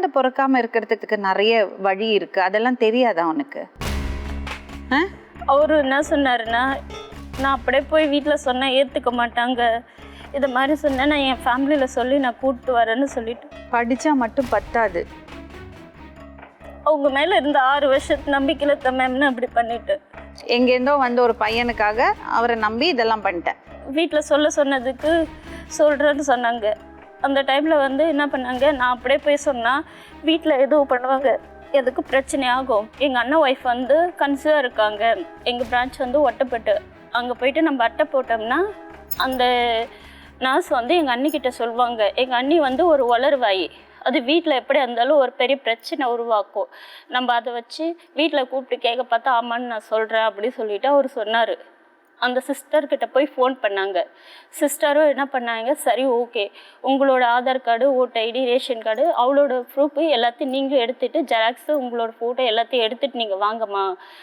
குழந்தை பிறக்காம இருக்கிறதுக்கு நிறைய வழி இருக்கு, அதெல்லாம் தெரியாதா உனக்கு? அவரு என்ன சொன்னாருன்னா, நான் அப்படியே போய் வீட்டில் சொன்னேன் ஏற்றுக்க மாட்டாங்க, இது மாதிரி சொன்னேன், நான் என் ஃபேமிலியில் சொல்லி நான் கூப்பிட்டு வரேன்னு சொல்லிட்டு. படிச்சா மட்டும் பத்தாது. அவங்க மேலே இருந்த 6 வருஷத்து நம்பிக்கையில் மேம்னு அப்படி பண்ணிட்டு எங்கேருந்தோ வந்து ஒரு பையனுக்காக அவரை நம்பி இதெல்லாம் பண்ணிட்டேன். வீட்டில் சொன்னதுக்கு சொல்கிறேன்னு சொன்னாங்க. அந்த டைமில் வந்து என்ன பண்ணாங்க, நான் அப்படியே போய் சொன்னால் வீட்டில் எதுவும் பண்ணுவாங்க, எதுக்கு பிரச்சனை ஆகும். எங்கள் அண்ணன் ஒய்ஃப் வந்து கன்சீவாக இருக்காங்க, எங்கள் பிரான்ச் வந்து ஒட்டப்பட்டு, அங்கே போயிட்டு நம்ம அட்டை போட்டோம்னா அந்த நர்ஸ் வந்து எங்கள் அண்ணிக்கிட்ட சொல்லுவாங்க. எங்கள் அண்ணி வந்து ஒரு வளர்வாயி, அது வீட்டில் எப்படி இருந்தாலும் ஒரு பெரிய பிரச்சனை உருவாக்கும், நம்ம அதை வச்சு வீட்டில் கூப்பிட்டு கேட்க பார்த்தா ஆமான்னு நான் சொல்கிறேன் அப்படி சொல்லிவிட்டு அவர் சொன்னார். அந்த சிஸ்டர்கிட்ட போய் ஃபோன் பண்ணாங்க. சிஸ்டரும் என்ன பண்ணாங்க, சரி ஓகே, உங்களோட ஆதார் கார்டு, ஓட்டு ஐடி, ரேஷன் கார்டு, அவளோட ப்ரூஃபு எல்லாத்தையும் நீங்கள் எடுத்துகிட்டு, ஜெராக்ஸு, உங்களோட ஃபோட்டோ எல்லாத்தையும் எடுத்துகிட்டு நீங்கள் வாங்கம்மா